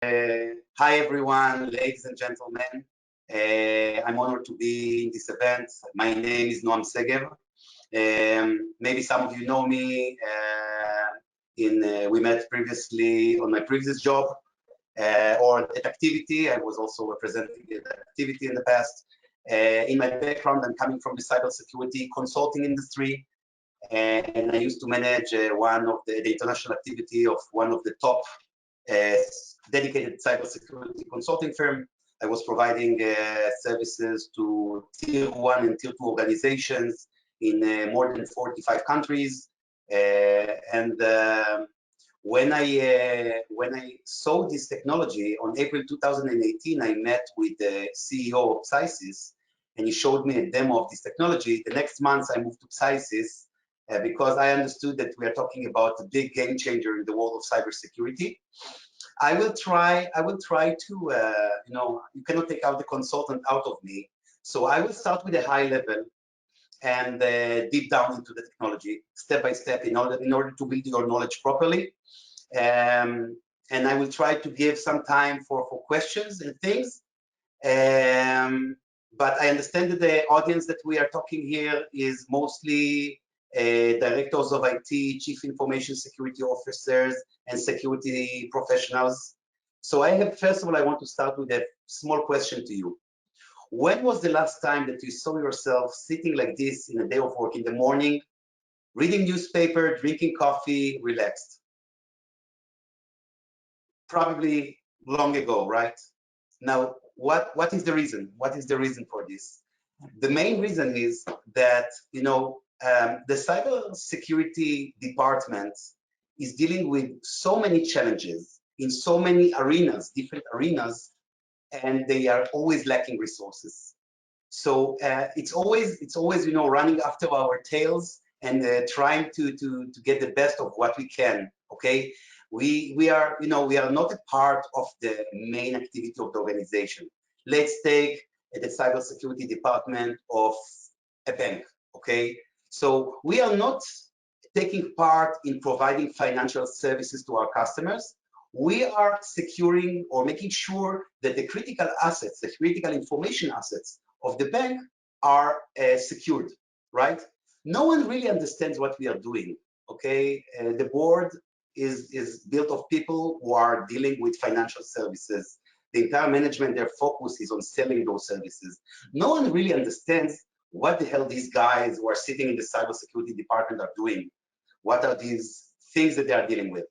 Hi everyone, ladies and gentlemen. I'm honored to be in this event. My name is Noam Segev. Maybe some of you know me. We met previously on my previous job or at Activity. I was also representing the Activity in the past. In my background, I'm coming from the cybersecurity consulting industry, and I used to manage one of the international activity of one of the top dedicated cybersecurity consulting firm. I was providing services to tier 1 and tier 2 organizations in more than 45 countries. When I saw this technology on April 2018, I met with the CEO of Pcysys, and he showed me a demo of this technology. The next month, I moved to Pcysys because I understood that we are talking about a big game changer in the world of cybersecurity. I will try to, you cannot take out the consultant out of me. So I will start with a high level and deep down into the technology, step by step, in order to build your knowledge properly. And I will try to give some time for questions and things. But I understand that the audience that we are talking here is mostly directors of IT, chief information security officers, and security professionals. So first of all, I want to start with a small question to you. When was the last time that you saw yourself sitting like this in a day of work in the morning, reading newspaper, drinking coffee, relaxed? Probably long ago, right? Now, what is the reason? What is the reason for this? The main reason is that, the cybersecurity department is dealing with so many challenges in so many arenas, different arenas, and they are always lacking resources. So it's always running after our tails and trying to get the best of what we can. Okay, we are not a part of the main activity of the organization. Let's take the cybersecurity department of a bank. Okay, so we are not taking part in providing financial services to our customers. We are securing or making sure that the critical assets, the critical information assets of the bank are secured, right? No one really understands what we are doing, okay? The board is built of people who are dealing with financial services. The entire management, their focus is on selling those services. No one really understands what the hell these guys who are sitting in the cybersecurity department are doing. What are these things that they are dealing with?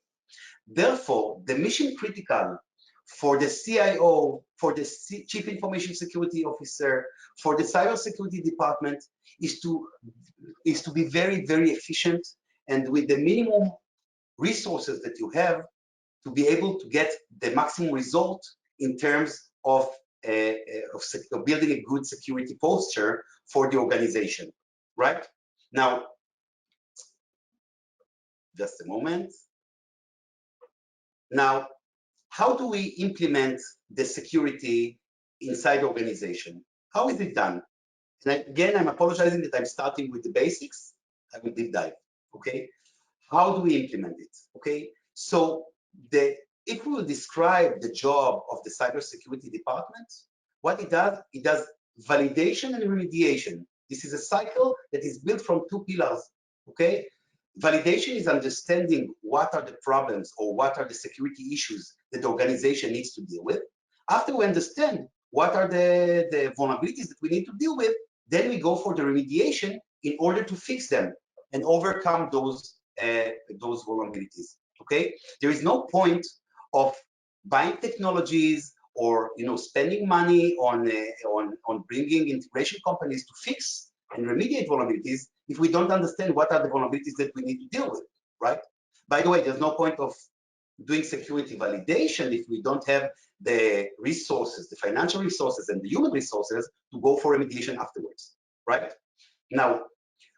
Therefore, the mission critical for the CIO, for the Chief Information Security Officer, for the cybersecurity department is to be very, very efficient, and with the minimum resources that you have to be able to get the maximum result in terms of building a good security posture for the organization, right? Now, just a moment. Now, how do we implement the security inside the organization? How is it done? And again, I'm apologizing that I'm starting with the basics. I will deep dive, okay? How do we implement it, okay? So if we will describe the job of the cybersecurity department, what it does validation and remediation. This is a cycle that is built from two pillars, okay? Validation is understanding what are the problems or what are the security issues that the organization needs to deal with. After we understand what are the vulnerabilities that we need to deal with, then we go for the remediation in order to fix them and overcome those vulnerabilities. Okay, there is no point of buying technologies or spending money on bringing integration companies to fix and remediate vulnerabilities if we don't understand what are the vulnerabilities that we need to deal with, right? By the way, there's no point of doing security validation if we don't have the resources, the financial resources and the human resources to go for remediation afterwards, right? Now,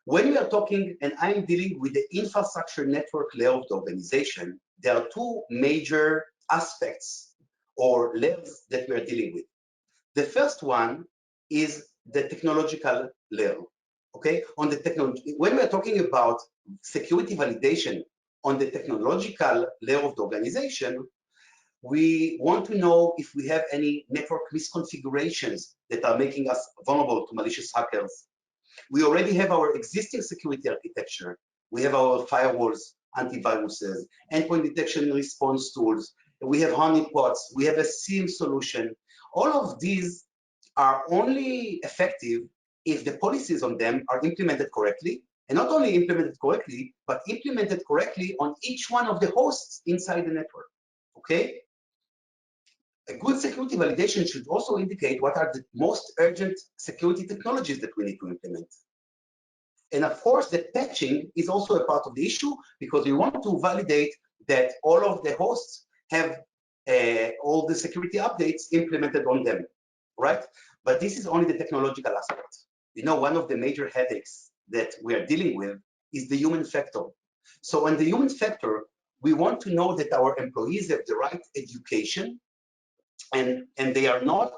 when we are talking, and I'm dealing with the infrastructure network layer of the organization, there are two major aspects or layers that we are dealing with. The first one is the technological layer, okay? On the technology, when we're talking about security validation on the technological layer of the organization, We want to know if we have any network misconfigurations that are making us vulnerable to malicious hackers. We already have our existing security architecture. We have our firewalls, antiviruses, endpoint detection and response tools. We have honeypots. We have a SIEM solution. All of these are only effective if the policies on them are implemented correctly, and not only implemented correctly, but implemented correctly on each one of the hosts inside the network, okay? A good security validation should also indicate what are the most urgent security technologies that we need to implement. And of course, the patching is also a part of the issue because we want to validate that all of the hosts have all the security updates implemented on them, right? But this is only the technological aspect. You know, one of the major headaches that we are dealing with is the human factor. So on the human factor, we want to know that our employees have the right education and they are not,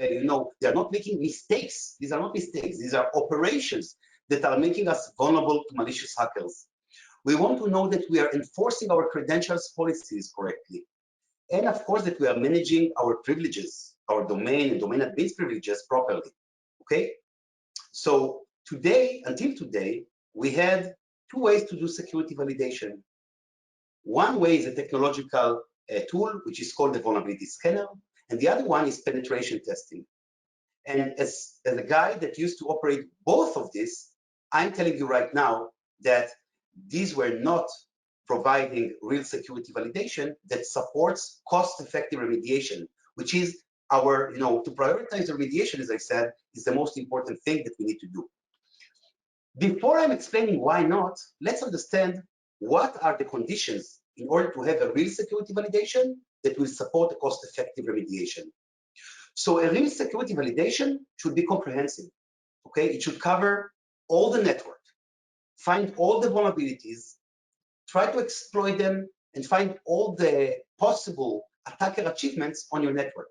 you know, they are not making mistakes. These are not mistakes. These are operations that are making us vulnerable to malicious hackers. We want to know that we are enforcing our credentials policies correctly. And of course, that we are managing our privileges, our domain and domain admin privileges properly, okay? So today, until today, we had two ways to do security validation. One way is a technological tool, which is called the vulnerability scanner, and the other one is penetration testing. And as a guy that used to operate both of these, I'm telling you right now that these were not providing real security validation that supports cost-effective remediation, which is our, you know, to prioritize remediation, as I said, is the most important thing that we need to do. Before I'm explaining why not, let's understand what are the conditions in order to have a real security validation that will support a cost-effective remediation. So a real security validation should be comprehensive, okay? It should cover all the network, find all the vulnerabilities, try to exploit them, and find all the possible attacker achievements on your network.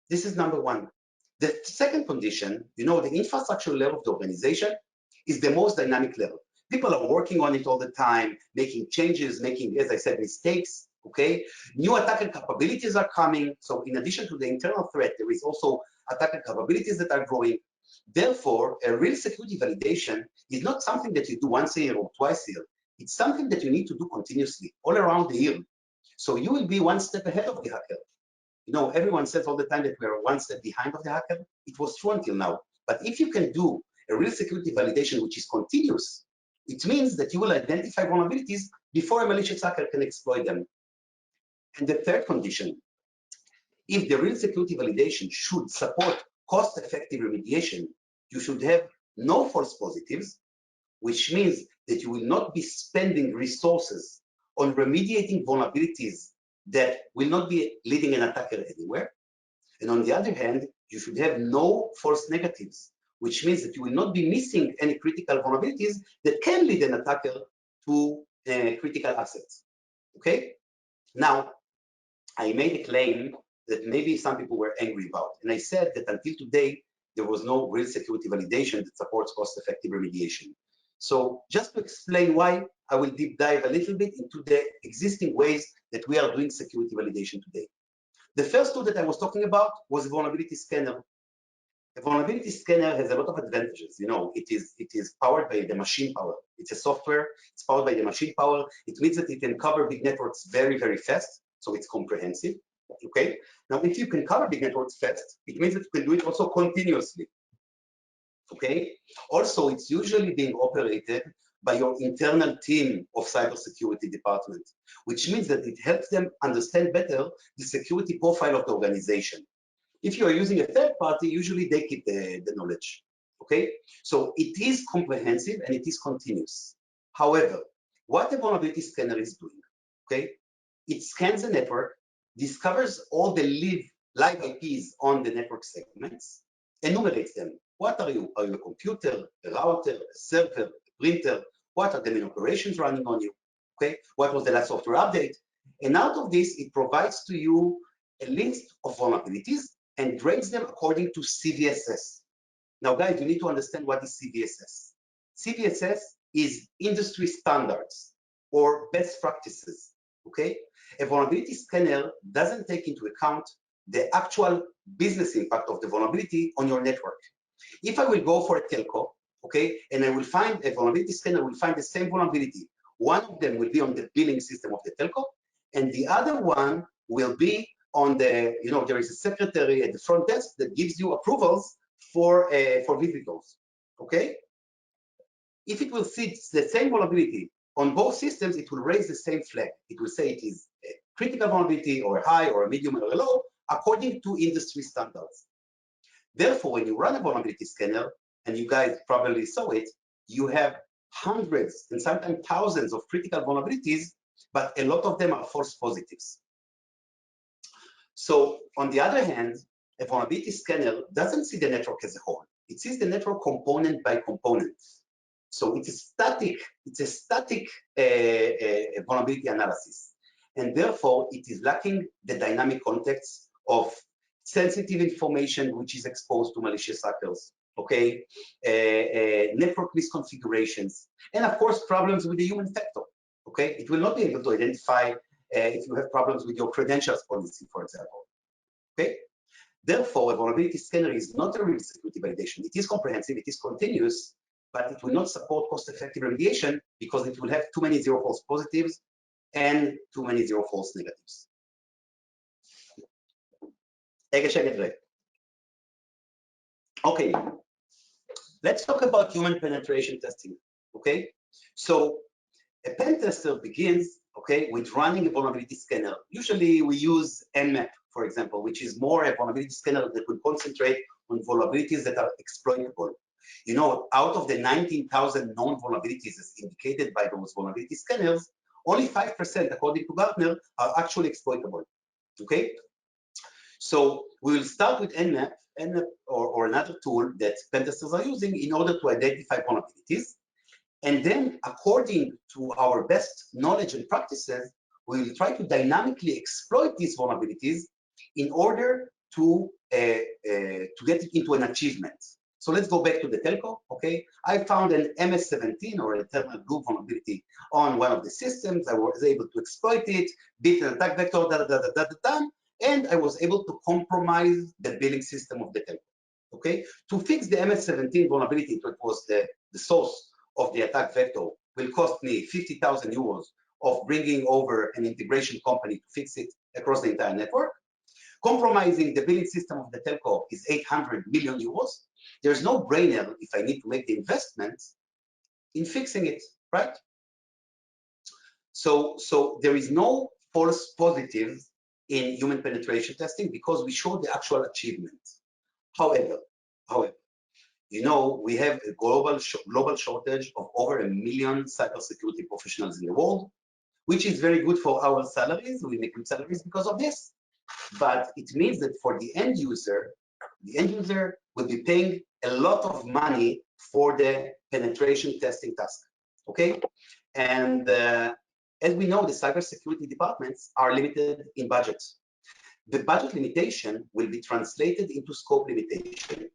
This is number one. The second condition, you know, the infrastructure level of the organization is the most dynamic level. People are working on it all the time, making changes, making, as I said, mistakes, okay? New attacker capabilities are coming. So in addition to the internal threat, there is also attacker capabilities that are growing. Therefore, a real security validation is not something that you do once a year or twice a year. It's something that you need to do continuously, all around the year. So you will be one step ahead of the hacker. You know, everyone says all the time that we are one step behind of the hacker. It was true until now. But if you can do a real security validation, which is continuous, it means that you will identify vulnerabilities before a malicious hacker can exploit them. And the third condition, if the real security validation should support cost-effective remediation, you should have no false positives, which means that you will not be spending resources on remediating vulnerabilities that will not be leading an attacker anywhere. And on the other hand, you should have no false negatives, which means that you will not be missing any critical vulnerabilities that can lead an attacker to critical assets, okay? Now, I made a claim that maybe some people were angry about, and I said that until today, there was no real security validation that supports cost-effective remediation. So just to explain why, I will deep dive a little bit into the existing ways that we are doing security validation today. The first tool that I was talking about was a vulnerability scanner. A vulnerability scanner has a lot of advantages. You know, it is powered by the machine power. It's a software, it's powered by the machine power. It means that it can cover big networks very, very fast. So it's comprehensive, okay? Now, if you can cover big networks fast, it means that you can do it also continuously, okay? Also, it's usually being operated by your internal team of cybersecurity department, which means that it helps them understand better the security profile of the organization. If you are using a third party, usually they keep the knowledge, okay? So it is comprehensive and it is continuous. However, what a vulnerability scanner is doing, okay? It scans the network, discovers all the live IPs on the network segments, enumerates them. What are you? Are you a computer, a router, a server, a printer? What are the main operations running on you? Okay, what was the last software update? And out of this, it provides to you a list of vulnerabilities and grades them according to CVSS. Now, guys, you need to understand what is CVSS. CVSS is industry standards or best practices. okay? A vulnerability scanner doesn't take into account the actual business impact of the vulnerability on your network. If I will go for a telco, okay, and I will find a vulnerability scanner, will find the same vulnerability. One of them will be on the billing system of the telco, and the other one will be on the, there is a secretary at the front desk that gives you approvals for visitors, okay? If it will see the same vulnerability on both systems, it will raise the same flag. It will say it is a critical vulnerability or a high or a medium or a low according to industry standards. Therefore, when you run a vulnerability scanner, and you guys probably saw it, you have hundreds and sometimes thousands of critical vulnerabilities, but a lot of them are false positives. So on the other hand, a vulnerability scanner doesn't see the network as a whole. It sees the network component by component. So it's a static vulnerability analysis. And therefore, it is lacking the dynamic context of sensitive information which is exposed to malicious hackers, okay? Network misconfigurations, and of course, problems with the human factor, okay? It will not be able to identify if you have problems with your credentials policy, for example, okay? Therefore, a vulnerability scanner is not a real security validation. It is comprehensive, it is continuous, but it will not support cost-effective remediation because it will have too many zero false positives and too many zero false negatives. Okay, let's talk about human penetration testing, okay? So a pen tester begins, okay, with running a vulnerability scanner. Usually we use Nmap, for example, which is more a vulnerability scanner that will concentrate on vulnerabilities that are exploitable. Out of the 19,000 known vulnerabilities as indicated by those vulnerability scanners, only 5%, according to Gartner, are actually exploitable, okay? So we will start with Nmap or another tool that pen testers are using in order to identify vulnerabilities. And then, according to our best knowledge and practices, we will try to dynamically exploit these vulnerabilities in order to get it into an achievement. So let's go back to the telco, okay? I found an MS-17 or a thermal group vulnerability on one of the systems. I was able to exploit it, beat an attack vector, and I was able to compromise the billing system of the telco, okay? To fix the MS-17 vulnerability, it was the source of the attack vector, will cost me 50,000 euros of bringing over an integration company to fix it across the entire network. Compromising the billing system of the telco is 800 million euros. There's no brainer if I need to make the investment in fixing it, right? So there is no false positives in human penetration testing because we show the actual achievement. However, we have a global shortage of over 1 million cybersecurity professionals in the world, which is very good for our salaries. We make good salaries because of this. But it means that for the end user will be paying a lot of money for the penetration testing task, okay? And as we know, the cybersecurity departments are limited in budget. The budget limitation will be translated into scope limitation.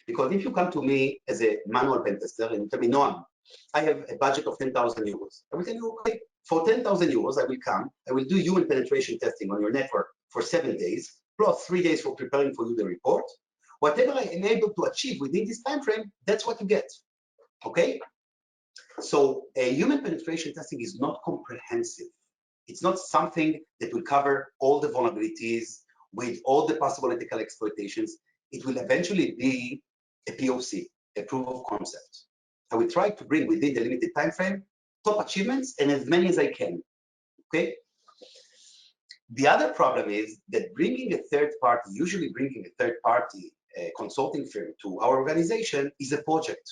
Because if you come to me as a manual pen tester and you tell me, Noam, I have a budget of 10,000 euros. I will tell you, okay, for 10,000 euros, I will do human penetration testing on your network for 7 days, plus 3 days for preparing for you the report. Whatever I am able to achieve within this time frame, that's what you get, okay? So a human penetration testing is not comprehensive. It's not something that will cover all the vulnerabilities with all the possible ethical exploitations. It will eventually be a POC, a proof of concept. I will try to bring within the limited time frame top achievements and as many as I can, okay? The other problem is that usually bringing a third party consulting firm to our organization is a project,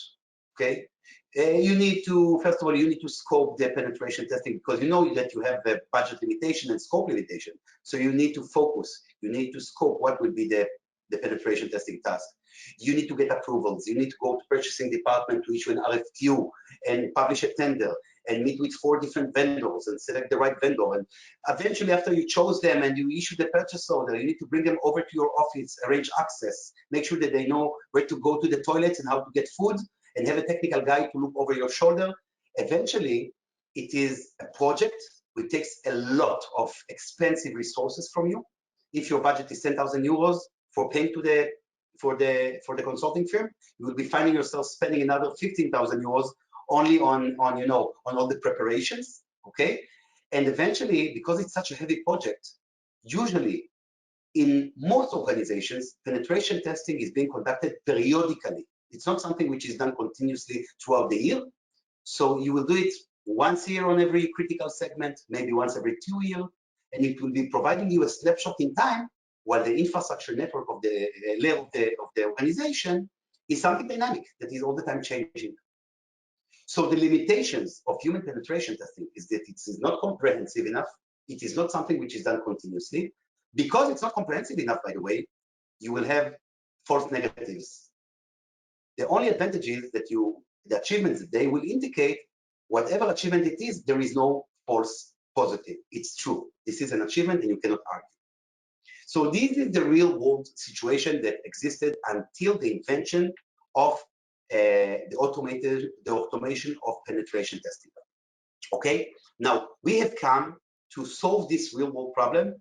okay? First of all, you need to scope the penetration testing because you know that you have the budget limitation and scope limitation. So you need to focus, you need to scope what will be the penetration testing task. You need to get approvals. You need to go to purchasing department to issue an RFQ and publish a tender and meet with 4 different vendors and select the right vendor. And eventually, after you chose them and you issue the purchase order, you need to bring them over to your office, arrange access, make sure that they know where to go to the toilets and how to get food, and have a technical guy to look over your shoulder. Eventually, it is a project which takes a lot of expensive resources from you. If your budget is 10,000 euros for paying to for the consulting firm, you will be finding yourself spending another 15,000 euros only on all the preparations. Okay, and eventually, because it's such a heavy project, usually in most organizations, penetration testing is being conducted periodically. It's not something which is done continuously throughout the year. So you will do it once a year on every critical segment, maybe once every 2 years, and it will be providing you a snapshot in time, while the infrastructure network of the layer of the organization is something dynamic that is all the time changing. So the limitations of human penetration testing is that it is not comprehensive enough. It is not something which is done continuously. Because it's not comprehensive enough, by the way, you will have false negatives. The only advantage is that the achievements, they will indicate whatever achievement it is, there is no false positive. It's true. This is an achievement and you cannot argue. So this is the real world situation that existed until the invention of the automation of penetration testing. Okay, now we have come to solve this real world problem.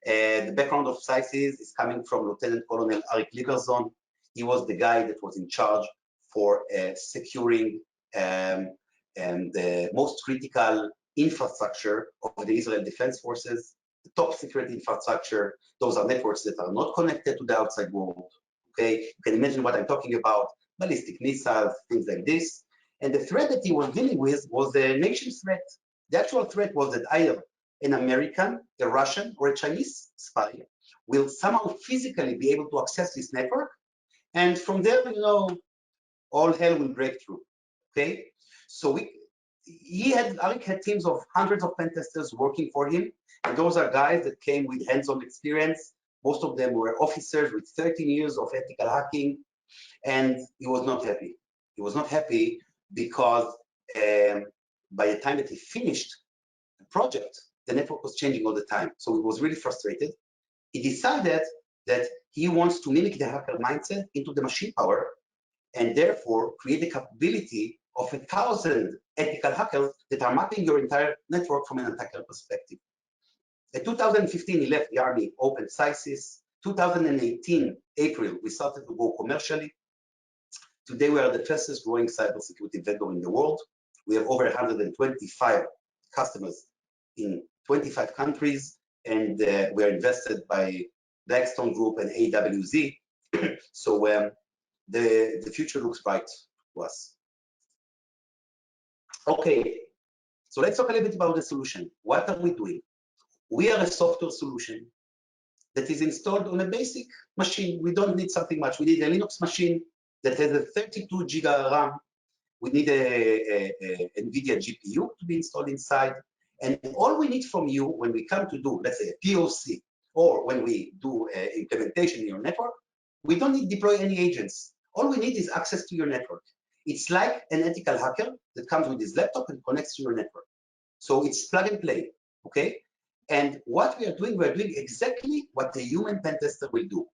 The background of Pcysys is coming from Lieutenant Colonel Arik Lieberson. He was the guy that was in charge for securing the most critical infrastructure of the Israel Defense Forces, the top secret infrastructure. Those are networks that are not connected to the outside world. Okay, you can imagine what I'm talking about, ballistic missiles, things like this. And the threat that he was dealing with was the nation threat. The actual threat was that either an American, a Russian, or a Chinese spy will somehow physically be able to access this network. And from there, all hell will break through. Okay, so Arik had teams of hundreds of pen testers working for him, and those are guys that came with hands-on experience. Most of them were officers with 13 years of ethical hacking, and he was not happy. He was not happy because by the time that he finished the project, the network was changing all the time. So he was really frustrated. He decided that he wants to mimic the hacker mindset into the machine power, and therefore create the capability of 1,000 ethical hackers that are mapping your entire network from an attacker perspective. In 2015, he left the army, opened Pcysys. 2018, April, we started to go commercially. Today, we are the fastest growing cybersecurity vendor in the world. We have over 125 customers in 25 countries, and we are invested by Blackstone Group and AWZ. So the future looks bright to us. Okay, so let's talk a little bit about the solution. What are we doing? We are a software solution that is installed on a basic machine. We don't need something much. We need a Linux machine that has a 32 GB RAM. We need a NVIDIA GPU to be installed inside. And all we need from you when we come to do, let's say, a POC, or when we do implementation in your network, we don't need to deploy any agents. All we need is access to your network. It's like an ethical hacker that comes with his laptop and connects to your network. So it's plug and play, okay? And what we are doing exactly what the human pen tester will do.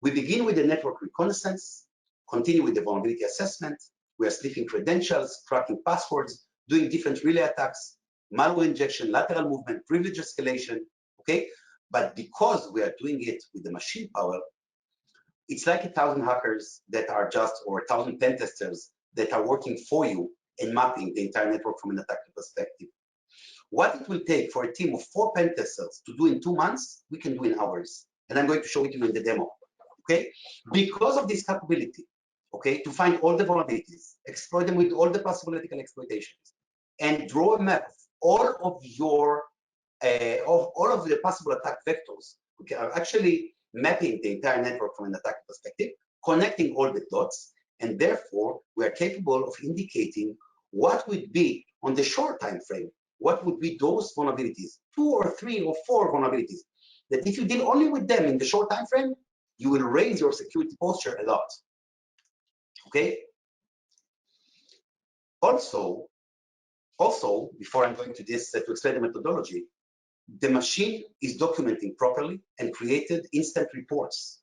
We begin with the network reconnaissance, continue with the vulnerability assessment. We are sniffing credentials, cracking passwords, doing different relay attacks, malware injection, lateral movement, privilege escalation, okay? But because we are doing it with the machine power, it's like 1,000 hackers that are or 1,000 pen testers that are working for you and mapping the entire network from an attacker perspective. What it will take for a team of 4 pen testers to do in 2 months, we can do in hours. And I'm going to show it to you in the demo, okay? Because of this capability, okay, to find all the vulnerabilities, exploit them with all the possible ethical exploitations, and draw a map of all of the possible attack vectors. We are actually mapping the entire network from an attack perspective, connecting all the dots, and therefore we are capable of indicating what would be on the short time frame, what would be those vulnerabilities, 2 or 3 or 4 vulnerabilities, that if you deal only with them in the short time frame, you will raise your security posture a lot. Okay. Also, before I'm going to this to explain the methodology, the machine is documenting properly and created instant reports.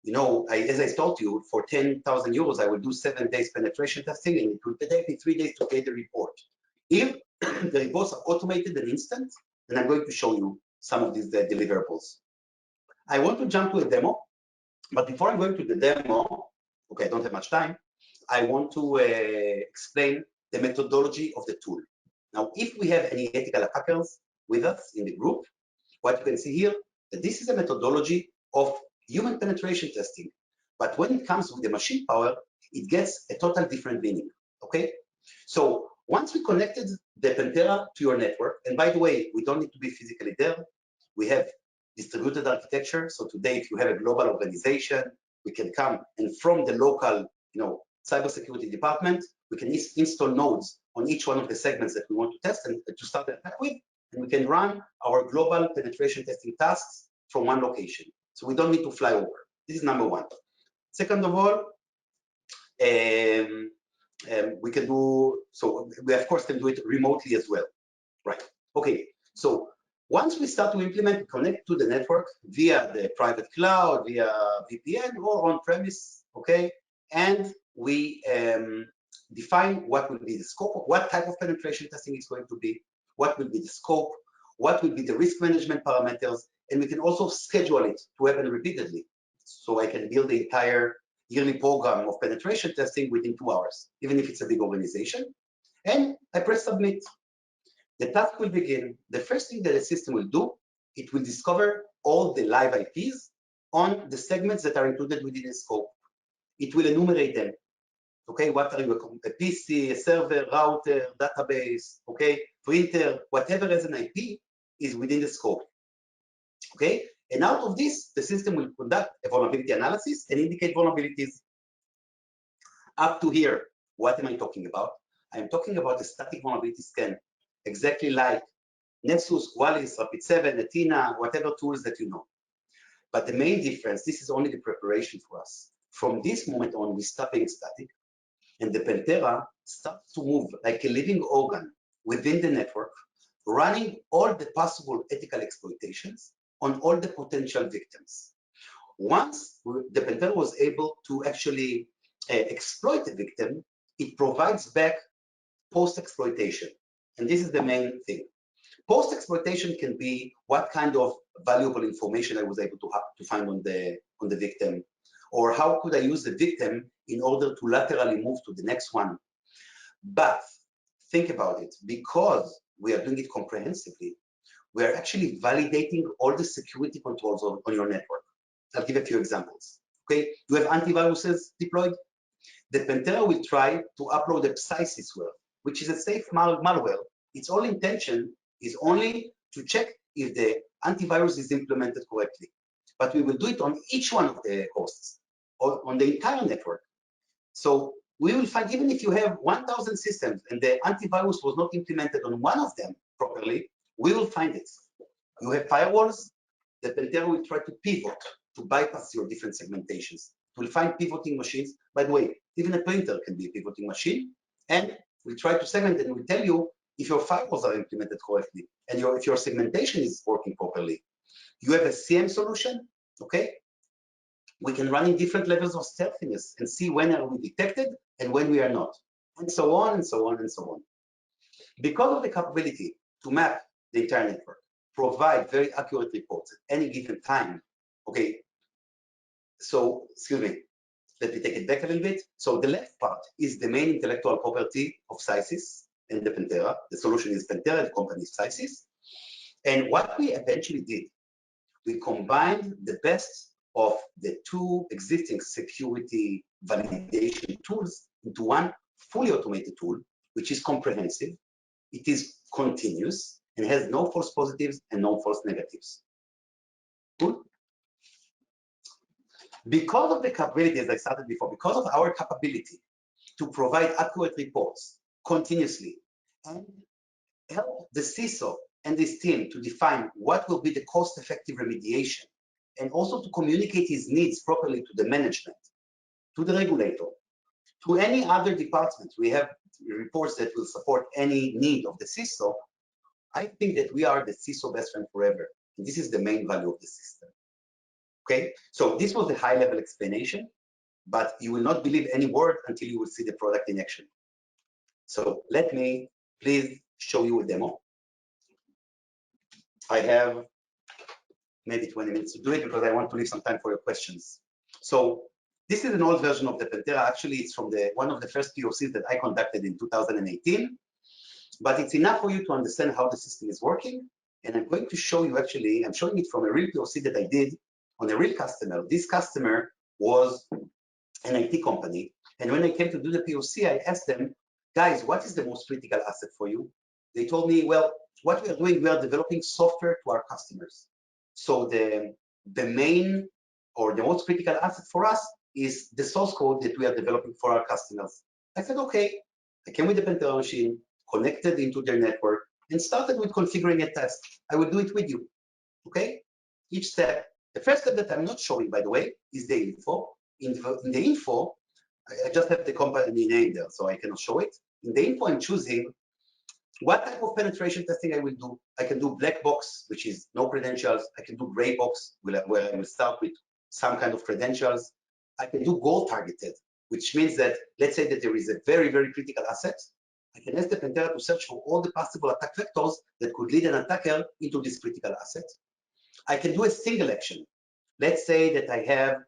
As I told you, for 10,000 euros, I will do 7 days penetration testing, and it will take me 3 days to create the report. If the reports are automated and instant, and I'm going to show you some of these deliverables. I want to jump to a demo, but before I'm going to the demo, okay, I don't have much time, I want to explain the methodology of the tool. Now, if we have any ethical attackers with us in the group, what you can see here, that this is a methodology of human penetration testing. But when it comes with the machine power, it gets a total different meaning, okay? So once we connected the Pentera to your network, and by the way, we don't need to be physically there. We have distributed architecture. So today, if you have a global organization, we can come and from the local, cybersecurity department, we can install nodes on each one of the segments that we want to test and to start the attack with, and we can run our global penetration testing tasks from one location. So we don't need to fly over. This is number one. Second of all, we can do, so we of course can do it remotely as well, right? Okay, so once we start to implement, connect to the network via the private cloud, via VPN or on-premise, okay? And we define what will be the scope, what type of penetration testing is going to be, what will be the scope, what will be the risk management parameters, and we can also schedule it to happen repeatedly. So I can build the entire yearly program of penetration testing within 2 hours, even if it's a big organization. And I press submit. The task will begin. The first thing that the system will do, it will discover all the live IPs on the segments that are included within the scope. It will enumerate them. Okay, what are you, a PC, a server, router, database, okay, printer, whatever as an IP is within the scope. Okay, and out of this, the system will conduct a vulnerability analysis and indicate vulnerabilities. Up to here, what am I talking about? I'm talking about a static vulnerability scan, exactly like Nexus, Wallis, Rapid7, Athena, whatever tools that you know. But the main difference, this is only the preparation for us. From this moment on, we stop being static, and the Pentera starts to move like a living organ within the network, running all the possible ethical exploitations on all the potential victims. Once the Pentera was able to actually exploit the victim, it provides back post-exploitation. And this is the main thing. Post-exploitation can be what kind of valuable information I was able to find on the victim, or how could I use the victim in order to laterally move to the next one. But think about it, because we are doing it comprehensively, we are actually validating all the security controls on your network. I'll give a few examples. Okay, you have antiviruses deployed. The Pentera will try to upload a Pcysys which is a safe malware. Its only intention is only to check if the antivirus is implemented correctly. But we will do it on each one of the hosts, or on the entire network. So we will find, even if you have 1,000 systems and the antivirus was not implemented on one of them properly, we will find it. You have firewalls, the Pentera will try to pivot to bypass your different segmentations. It will find pivoting machines. By the way, even a printer can be a pivoting machine, and we'll try to segment and we'll tell you if your firewalls are implemented correctly and if your segmentation is working properly. You have a CM solution, okay? We can run in different levels of stealthiness and see when are we detected and when we are not, and so on and so on and so on. Because of the capability to map the entire network, provide very accurate reports at any given time, okay? So, excuse me, let me take it back a little bit. So the left part is the main intellectual property of Pcysys and the Pentera. The solution is Pentera, the company is Pcysys. And what we eventually did, we combined the best of the two existing security validation tools into one fully automated tool, which is comprehensive. It is continuous and has no false positives and no false negatives. Cool? Because of the capability, as I started before, because of our capability to provide accurate reports continuously and help the CISO and this team to define what will be the cost-effective remediation, and also to communicate his needs properly to the management, to the regulator, to any other department. We have reports that will support any need of the CISO. I think that we are the CISO best friend forever. And this is the main value of the system. Okay, so this was the high-level explanation, but you will not believe any word until you will see the product in action. So let me please show you a demo. I have maybe 20 minutes to do it because I want to leave some time for your questions. So this is an old version of the Pentera. Actually, it's from one of the first POCs that I conducted in 2018. But it's enough for you to understand how the system is working. And I'm going to show you, actually, I'm showing it from a real POC that I did on a real customer. This customer was an IT company. And when I came to do the POC, I asked them, guys, what is the most critical asset for you? They told me, well, what we are doing, we are developing software to our customers. So the main or the most critical asset for us is the source code that we are developing for our customers. I said, okay. I came with the Pentera machine, connected into their network, and started with configuring a test. I will do it with you, okay? Each step. The first step that I'm not showing, by the way, is the info. In the info, I just have the company name there, so I cannot show it. In the info, I'm choosing what type of penetration testing I will do. I can do black box, which is no credentials. I can do gray box, where I will start with some kind of credentials. I can do goal targeted, which means that, let's say that there is a very, very critical asset. I can ask the Pentera to search for all the possible attack vectors that could lead an attacker into this critical asset. I can do a single action. Let's say that I have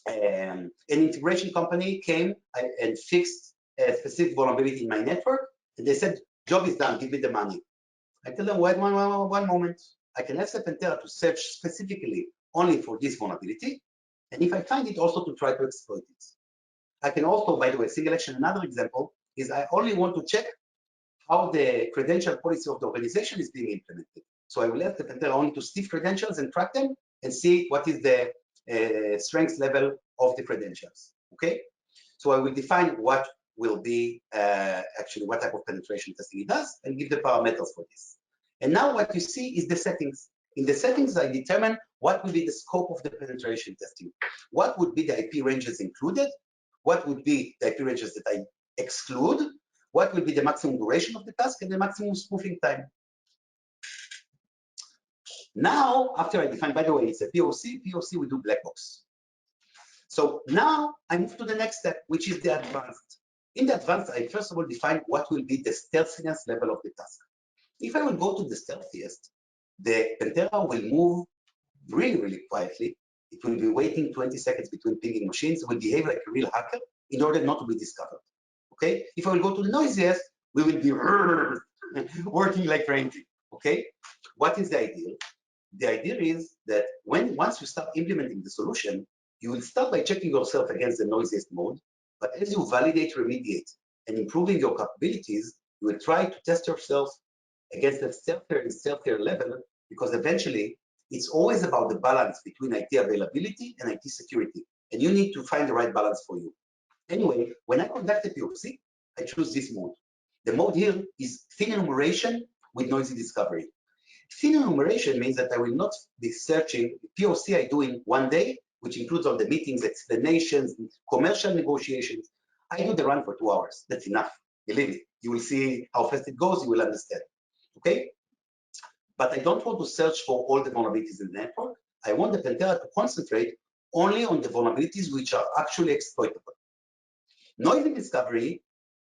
an integration company came and fixed a specific vulnerability in my network, and they said, job is done, give me the money. I tell them, wait one moment. I can ask the Pentera to search specifically only for this vulnerability, and if I find it, also to try to exploit it. I can also, by the way, single action, another example is I only want to check how the credential policy of the organization is being implemented. So I will ask the Pentera only to sniff credentials and track them and see what is the strength level of the credentials, okay? So I will define what will be actually what type of penetration testing it does and give the parameters for this. And now what you see is the settings. In the settings, I determine what will be the scope of the penetration testing. What would be the IP ranges included? What would be the IP ranges that I exclude? What will be the maximum duration of the task and the maximum spoofing time? Now, after I define, by the way, it's a POC. POC, we do black box. So now I move to the next step, which is the advanced. In the advanced, I first of all define what will be the stealthiness level of the task. If I will go to the stealthiest, the Pentera will move really, really quietly. It will be waiting 20 seconds between pinging machines. It will behave like a real hacker in order not to be discovered. Okay? If I will go to the noisiest, we will be working like crazy. Okay? What is the ideal? The idea is that once you start implementing the solution, you will start by checking yourself against the noisiest mode. But as you validate, remediate, and improving your capabilities, you will try to test yourself against the stealthier level, because eventually it's always about the balance between IT availability and IT security. And you need to find the right balance for you. Anyway, when I conduct a POC, I choose this mode. The mode here is thin enumeration with noisy discovery. Thin enumeration means that I will not be searching. POC I do in one day, which includes all the meetings, explanations, commercial negotiations. I do the run for 2 hours. That's enough. Believe me. You will see how fast it goes. You will understand. Okay? But I don't want to search for all the vulnerabilities in the network. I want the Pentera to concentrate only on the vulnerabilities which are actually exploitable. Noisy discovery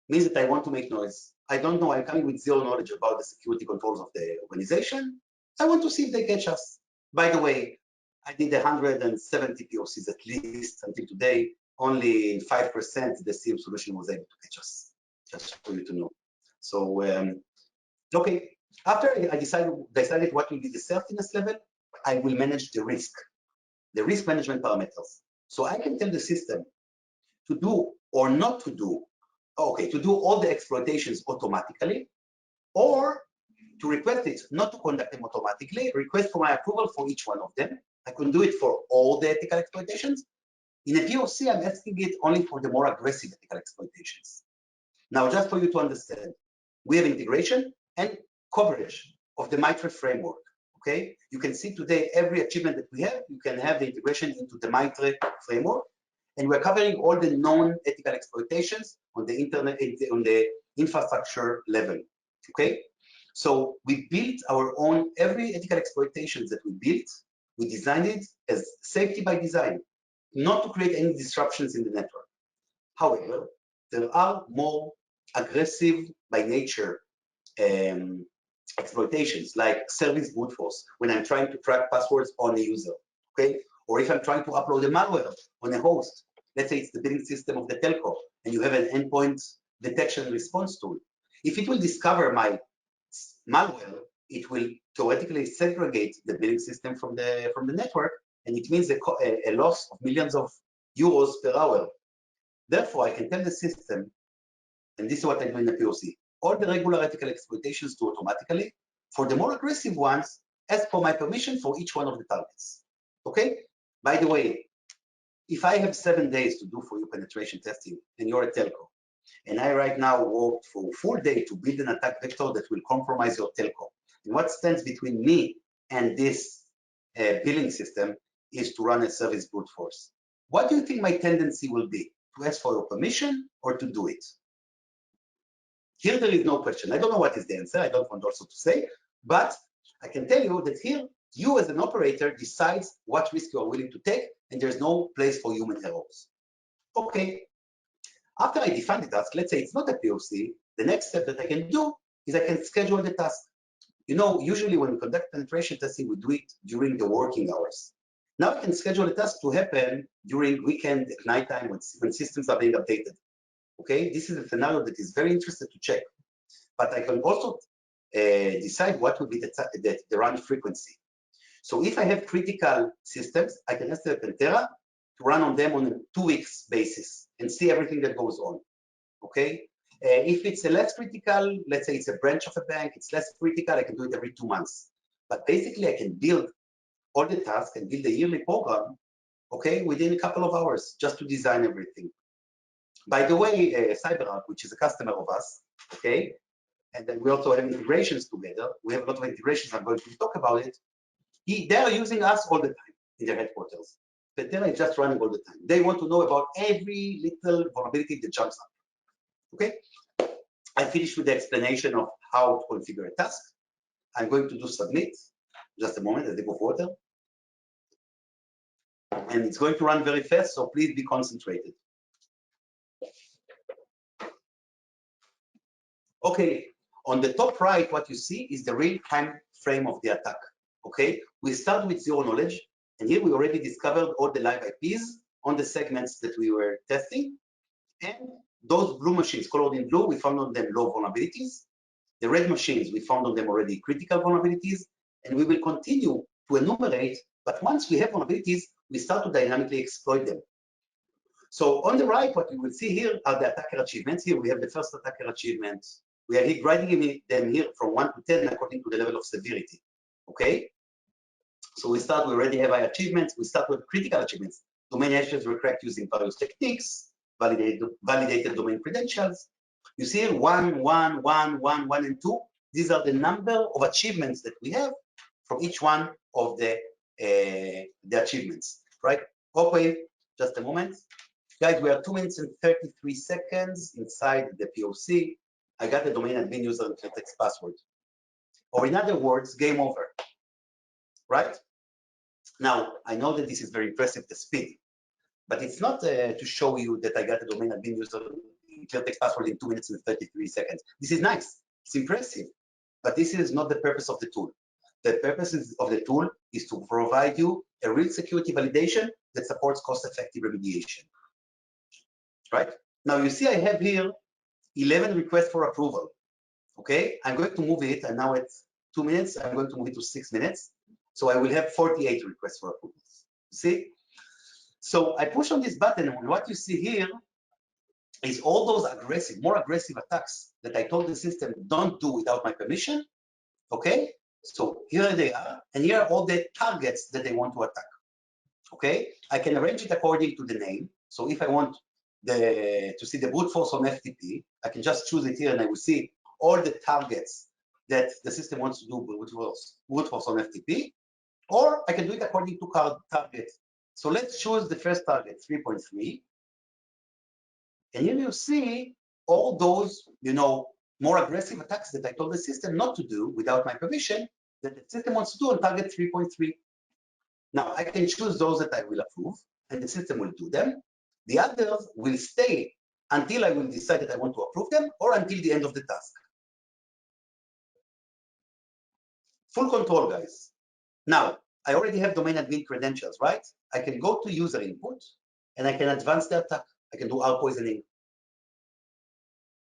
means that I want to make noise. I don't know, I'm coming with zero knowledge about the security controls of the organization. I want to see if they catch us. By the way, I did 170 POCs at least until today. Only 5% the CM solution was able to catch us, just for you to know. So, okay, after I decided what will be the stealthiness level, I will manage the risk management parameters. So I can tell the system to do or not to do, okay, to do all the exploitations automatically, or to request it not to conduct them automatically, request for my approval for each one of them. I can do it for all the ethical exploitations. In a POC, I'm asking it only for the more aggressive ethical exploitations. Now, just for you to understand, we have integration and coverage of the MITRE framework, okay? You can see today every achievement that we have, you can have the integration into the MITRE framework, and we're covering all the known ethical exploitations on the internet, on the infrastructure level, okay? So we built our own, every ethical exploitations that we built, we designed it as safety by design, not to create any disruptions in the network. However, there are more aggressive by nature exploitations like service brute force when I'm trying to track passwords on a user, okay? Or if I'm trying to upload a malware on a host, let's say it's the billing system of the telco, and you have an endpoint detection and response tool. If it will discover my malware, it will theoretically segregate the billing system from the network, and it means a loss of millions of euros per hour. Therefore, I can tell the system, and this is what I do in the POC, all the regular ethical exploitations do automatically. For the more aggressive ones, as per my permission for each one of the targets. Okay? By the way, if I have 7 days to do for you penetration testing, and you're a telco, and I right now worked for a full day to build an attack vector that will compromise your telco, and what stands between me and this billing system is to run a service brute force. What do you think my tendency will be? To ask for your permission or to do it? Here there is no question. I don't know what is the answer. I don't want also to say, but I can tell you that here you as an operator decides what risk you are willing to take, and there's no place for human errors. Okay. After I define the task, let's say it's not a POC, the next step that I can do is I can schedule the task. You know, usually when we conduct penetration testing, we do it during the working hours. Now I can schedule a task to happen during weekend at nighttime when systems are being updated. Okay, this is a scenario that is very interesting to check. But I can also decide what will be the run frequency. So if I have critical systems, I can ask the Pentera to run on them on a 2 weeks basis and see everything that goes on. Okay. If it's a less critical, let's say it's a branch of a bank, it's less critical, I can do it every 2 months. But basically, I can build all the tasks and build a yearly program, okay, within a couple of hours, just to design everything. By the way, CyberArk, which is a customer of us, okay, and then we also have integrations together. We have a lot of integrations. I'm going to talk about it. They are using us all the time in their headquarters. Pentera is just running all the time. They want to know about every little vulnerability that jumps up. Okay, I finished with the explanation of how to configure a task. I'm going to do submit. Just a moment, I take off water. And it's going to run very fast, so please be concentrated. Okay, on the top right, what you see is the real time frame of the attack. Okay, we start with zero knowledge, and here we already discovered all the live IPs on the segments that we were testing. And those blue machines, colored in blue, we found on them low vulnerabilities. The red machines, we found on them already critical vulnerabilities, and we will continue to enumerate, but once we have vulnerabilities, we start to dynamically exploit them. So on the right, what you will see here are the attacker achievements. Here we have the first attacker achievement. We are grading them here from 1 to 10 according to the level of severity. Okay? So we already have high achievements. We start with critical achievements. Domain hashes were cracked using various techniques, validated domain credentials. You see here 1, 1, 1, 1, 1, and 2. These are the number of achievements that we have from each one of the achievements, right? Okay, just a moment. Guys, we are 2 minutes and 33 seconds inside the POC. I got the domain admin user and text password. Or in other words, game over, right? Now, I know that this is very impressive, the speed, but it's not to show you that I got the domain admin user and text password in 2 minutes and 33 seconds. This is nice, it's impressive, but this is not the purpose of the tool. The purpose of the tool is to provide you a real security validation that supports cost-effective remediation. Right? Now you see I have here 11 requests for approval. Okay, I'm going to move it, and now it's 2 minutes. I'm going to move it to 6 minutes. So I will have 48 requests for approval. See? So I push on this button, and what you see here is all those aggressive, more aggressive attacks that I told the system don't do without my permission. Okay, so here they are, and here are all the targets that they want to attack. Okay, I can arrange it according to the name. So if I want to see the brute force on FTP, I can just choose it here, and I will see all the targets that the system wants to do brute force on FTP, or I can do it according to target. So let's choose the first target, 3.3, and here you see all those, more aggressive attacks that I told the system not to do without my permission that the system wants to do on target 3.3. Now I can choose those that I will approve, and the system will do them. The others will stay until I will decide that I want to approve them, or until the end of the task. Full control, guys. Now, I already have domain admin credentials, right? I can go to user input and I can advance the attack. I can do R poisoning.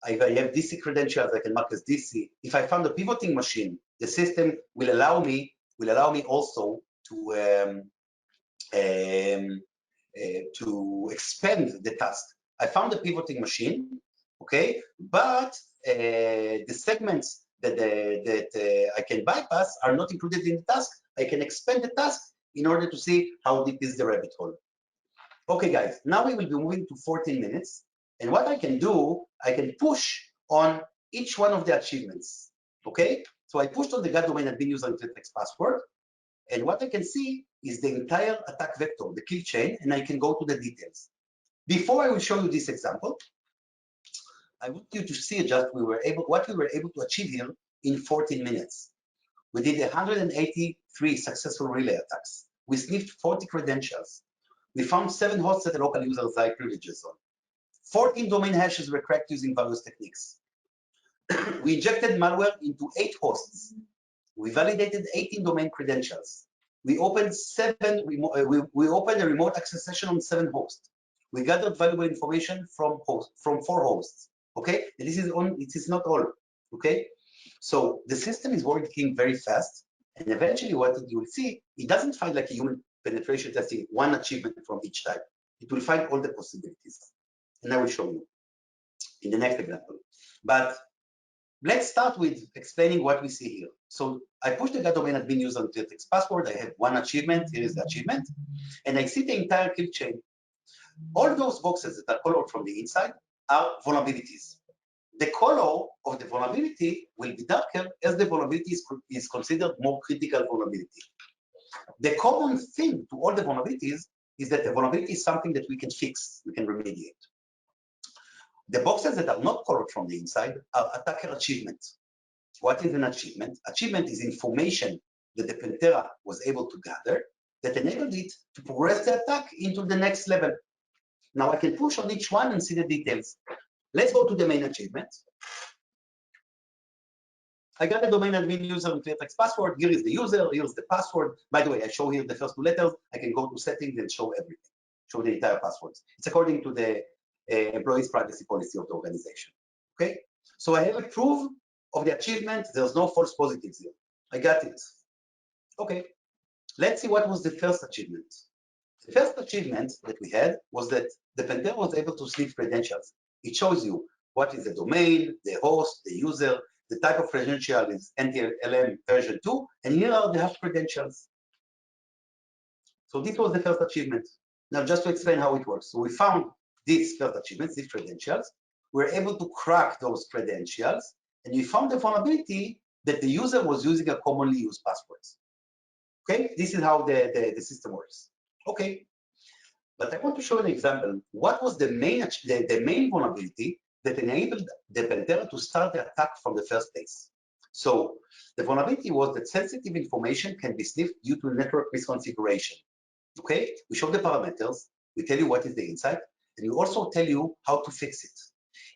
If I have DC credentials, I can mark as DC. If I found a pivoting machine, the system will allow me also to expand the task. I found a pivoting machine, okay, but the segments that I can bypass are not included in the task. I can expand the task in order to see how deep is the rabbit hole. Okay, guys, now we will be moving to 14 minutes. And what I can do, I can push on each one of the achievements, okay? So I pushed on the get domain admin user text password. And what I can see is the entire attack vector, the kill chain, and I can go to the details. Before I will show you this example, I want you to see just what we were able to achieve here in 14 minutes. We did 183 successful relay attacks. We sniffed 40 credentials. We found 7 hosts that a local user side privileges on. 14 domain hashes were cracked using various techniques. We injected malware into 8 hosts. We validated 18 domain credentials. We opened we opened a remote access session on 7 hosts. We gathered valuable information from 4 hosts. Okay, and it is not all. Okay, so the system is working very fast, and eventually, what you will see, it doesn't find like a human penetration testing one achievement from each type. It will find all the possibilities, and I will show you in the next example. But let's start with explaining what we see here. So I push the get domain admin user to text password. I have one achievement. Here is the achievement, and I see the entire kill chain. All those boxes that are colored from the inside are vulnerabilities. The color of the vulnerability will be darker as the vulnerability is considered more critical vulnerability. The common thing to all the vulnerabilities is that the vulnerability is something that we can fix, we can remediate. The boxes that are not colored from the inside are attacker achievements. What is an achievement? Achievement is information that the Pentera was able to gather that enabled it to progress the attack into the next level. Now I can push on each one and see the details. Let's go to the main achievement. I got a domain admin user and clear text password. Here is the user, here's the password. By the way, I show here the first 2 letters. I can go to settings and show everything, show the entire passwords. It's according to the employee's privacy policy of the organization. Okay, so I have a proof of the achievement. There's no false positives here. I got it. Okay, let's see what was the first achievement. The first achievement that we had was that the Pentera was able to sniff credentials. It shows you what is the domain, the host, the user, the type of credential is NTLM version 2, and here are the hash credentials. So this was the first achievement. Now just to explain how it works. So we found these first achievements, these credentials. We were able to crack those credentials, and we found the vulnerability that the user was using a commonly used passwords. Okay, this is how the system works. Okay, but I want to show an example. What was the main vulnerability that enabled the Pentera to start the attack from the first place? So the vulnerability was that sensitive information can be sniffed due to network misconfiguration. Okay, we show the parameters, we tell you what is the insight, and we also tell you how to fix it.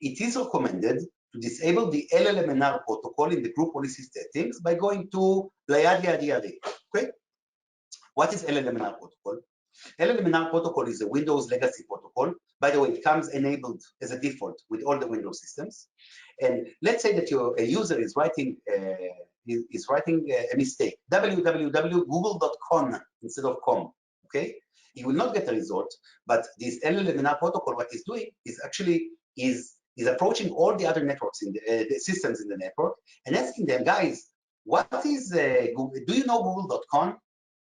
It is recommended to disable the LLMNR protocol in the group policy settings by going to yadi. Okay, what is LLMNR protocol? LLMNR protocol is a Windows legacy protocol. By the way, it comes enabled as a default with all the Windows systems. And let's say that a user is writing a mistake, www.google.com instead of com. Okay, he will not get a result. But this LLMNR protocol, what it's doing is actually is approaching all the other networks in the systems in the network and asking them, guys, what is Google? Do you know Google.com?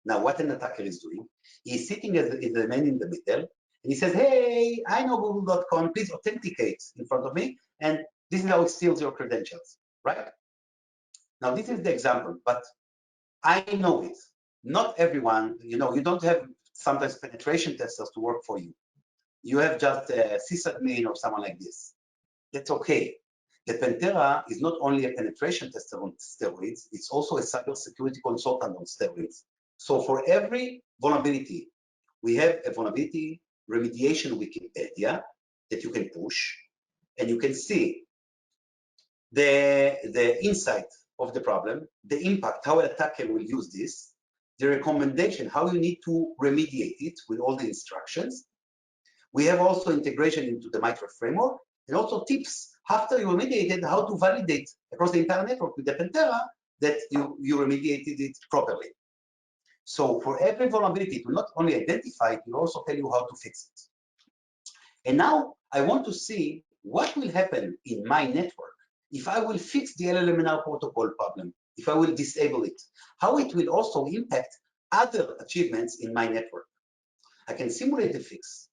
Now, what an attacker is doing, he's sitting as the man in the middle, and he says, hey, I know Google.com, please authenticate in front of me, and this is how it steals your credentials, right? Now, this is the example, but I know it. Not everyone, you don't have sometimes penetration testers to work for you. You have just a sysadmin or someone like this. That's okay. The Pentera is not only a penetration tester on steroids, it's also a cybersecurity consultant on steroids. So for every vulnerability, we have a vulnerability remediation Wikipedia that you can push, and you can see the insight of the problem, the impact, how an attacker will use this, the recommendation, how you need to remediate it with all the instructions. We have also integration into the micro framework, and also tips after you remediated, how to validate across the entire network with the Pentera that you remediated it properly. So for every vulnerability, to not only identify it, will also tell you how to fix it. And now I want to see what will happen in my network if I will fix the LLMNR protocol problem, if I will disable it, how it will also impact other achievements in my network. I can simulate the fix.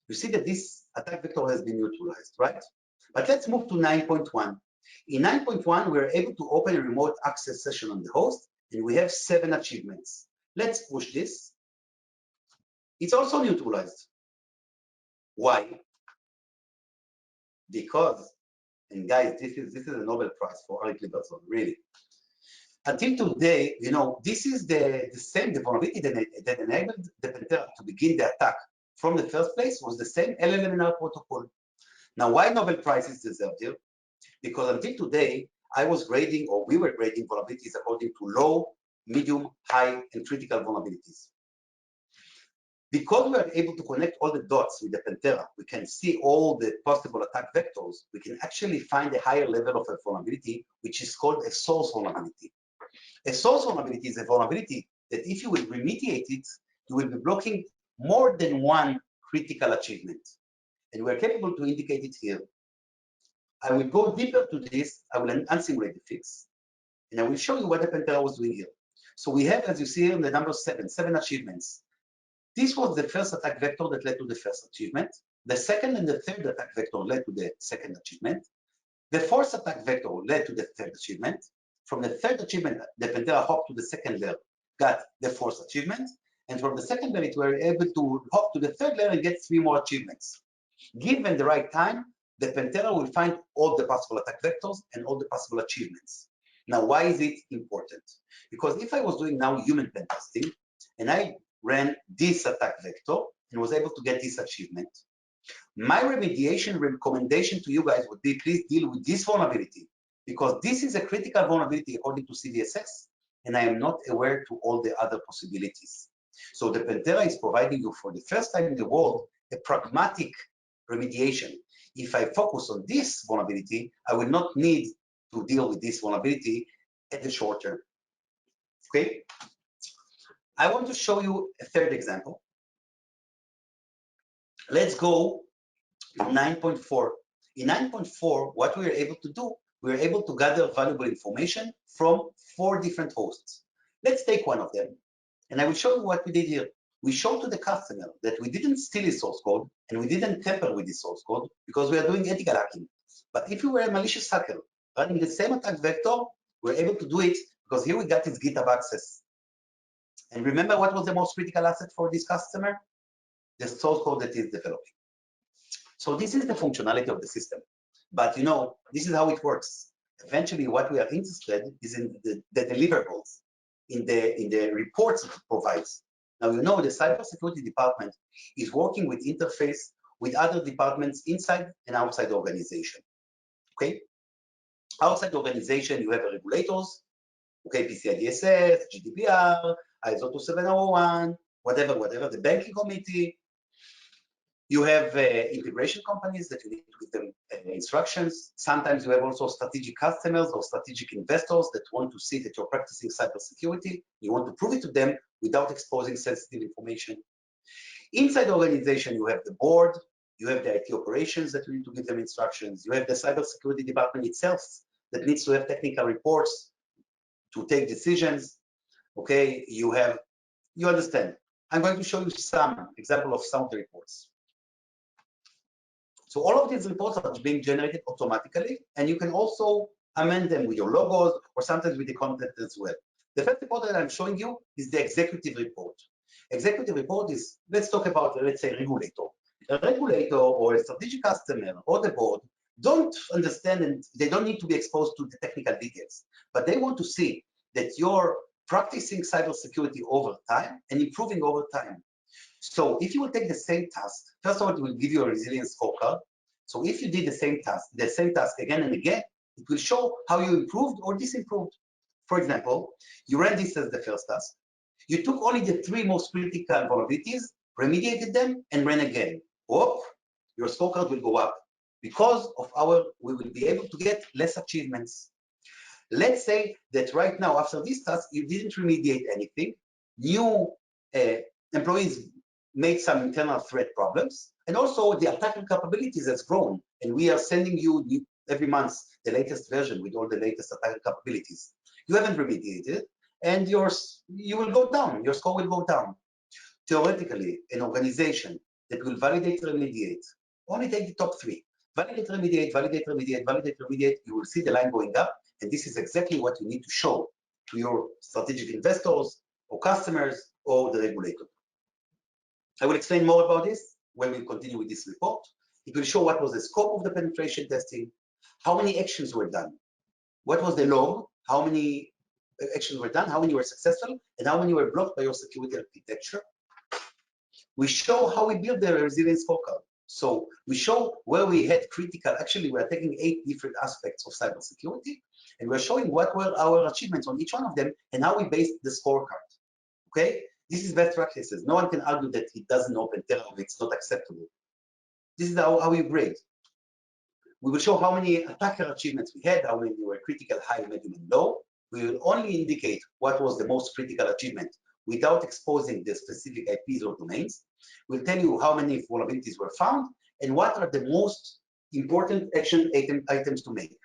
You see that this attack vector has been neutralized, right? But let's move to 9.1. In 9.1, we're able to open a remote access session on the host, and we have 7 achievements. Let's push this. It's also neutralized. Why? Because, and guys, this is a Nobel Prize for Eric Liberson, really. Until today, you know, this is the vulnerability that enabled the Pentera to begin the attack from the first place was the same LLMNR protocol. Now, why Nobel Prize is deserved here? Because until today, I was grading, or we were grading vulnerabilities according to low, medium, high, and critical vulnerabilities. Because we are able to connect all the dots with the Pentera, we can see all the possible attack vectors, we can actually find a higher level of a vulnerability, which is called a source vulnerability. A source vulnerability is a vulnerability that if you will remediate it, you will be blocking more than one critical achievement. And we're capable to indicate it here. I will go deeper to this. I will unsimulate the fix. And I will show you what the Pentera was doing here. So we have, as you see here, the number 7 achievements. This was the first attack vector that led to the first achievement. The second and the third attack vector led to the second achievement. The fourth attack vector led to the third achievement. From the third achievement, the Pentera hopped to the second layer, got the fourth achievement. And from the second layer, it were able to hop to the third layer and get 3 more achievements. Given the right time, the Pentera will find all the possible attack vectors and all the possible achievements. Now, why is it important? Because if I was doing now human pen testing, and I ran this attack vector and was able to get this achievement, my remediation recommendation to you guys would be, please deal with this vulnerability, because this is a critical vulnerability according to CVSS, and I am not aware to all the other possibilities. So the Pentera is providing you for the first time in the world a pragmatic remediation. If I focus on this vulnerability, I will not need to deal with this vulnerability at the short term. Okay? I want to show you a third example. Let's go to 9.4. In 9.4, what we were able to do, we were able to gather valuable information from 4 different hosts. Let's take one of them, and I will show you what we did here. We showed to the customer that we didn't steal his source code and we didn't tamper with his source code because we are doing ethical hacking. But if we were a malicious hacker running the same attack vector, we're able to do it because here we got his GitHub access. And remember what was the most critical asset for this customer? The source code that he's developing. So this is the functionality of the system. But you know, this is how it works. Eventually, what we are interested is in the deliverables, in the reports it provides. Now, you know, the cybersecurity department is working with interface with other departments inside and outside the organization. Okay? Outside the organization, you have regulators, okay, PCI DSS, GDPR, ISO 27001, whatever, the banking committee. You have integration companies that you need to give them instructions. Sometimes you have also strategic customers or strategic investors that want to see that you're practicing cybersecurity. You want to prove it to them without exposing sensitive information. Inside the organization, you have the board, you have the IT operations that you need to give them instructions. You have the cybersecurity department itself that needs to have technical reports to take decisions. Okay, you understand. I'm going to show you some example of some of the reports. So all of these reports are being generated automatically, and you can also amend them with your logos or sometimes with the content as well. The first report that I'm showing you is the executive report. Executive report is, let's talk about, let's say, regulator. A regulator or a strategic customer or the board don't understand, and they don't need to be exposed to the technical details, but they want to see that you're practicing cybersecurity over time and improving over time. So if you will take the same task, first of all, it will give you a resilience scorecard. So if you did the same task again and again, it will show how you improved or disimproved. For example, you ran this as the first task. You took only the 3 most critical vulnerabilities, remediated them, and ran again. Whoop, your scorecard will go up. Because of we will be able to get less achievements. Let's say that right now, after this task, you didn't remediate anything. New employees made some internal threat problems, and also the attacker capabilities has grown. And we are sending you every month the latest version with all the latest attacker capabilities. You haven't remediated, and you will go down. Your score will go down. Theoretically, an organization that will validate, remediate, only take the top 3. Validate, remediate, validate, remediate, validate, remediate. You will see the line going up, and this is exactly what you need to show to your strategic investors or customers or the regulator. I will explain more about this when we continue with this report. It will show what was the scope of the penetration testing, how many actions were done, what was the log, how many actions were done, how many were successful, and how many were blocked by your security architecture. We show how we build the resilience scorecard. So we show where we had critical, actually we are taking 8 different aspects of cybersecurity, and we're showing what were our achievements on each one of them and how we based the scorecard, okay? This is best practices. No one can argue that it doesn't know Pentera, it's not acceptable. This is how we grade. We will show how many attacker achievements we had, how many were critical, high, medium, and low. We will only indicate what was the most critical achievement without exposing the specific IPs or domains. We'll tell you how many vulnerabilities were found and what are the most important action items to make.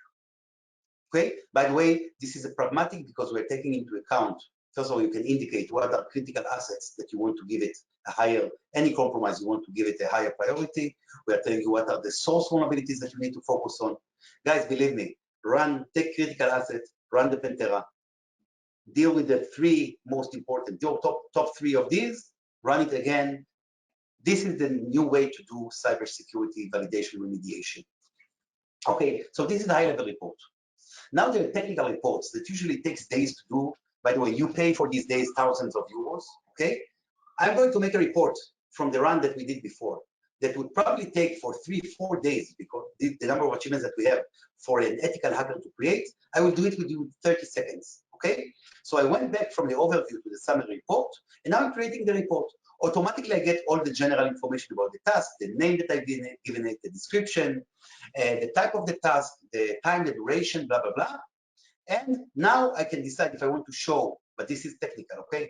Okay, by the way, this is a pragmatic because we're taking into account, first of all, you can indicate what are critical assets that you want to give it a higher, any compromise you want to give it a higher priority. We are telling you what are the source vulnerabilities that you need to focus on. Guys, believe me, take critical assets, run the Pentera, deal with the 3 most important, top 3 of these, run it again. This is the new way to do cybersecurity validation remediation. Okay, so this is the high-level report. Now there are technical reports that usually takes days to do. By the way, you pay for these days thousands of euros, okay? I'm going to make a report from the run that we did before that would probably take for 3-4 days because the number of achievements that we have for an ethical hacker to create, I will do it with you in 30 seconds, okay? So I went back from the overview to the summary report, and now I'm creating the report. Automatically, I get all the general information about the task, the name that I've given it, the description, the type of the task, the time, the duration, blah, blah, blah. And now I can decide if I want to show, but this is technical, okay?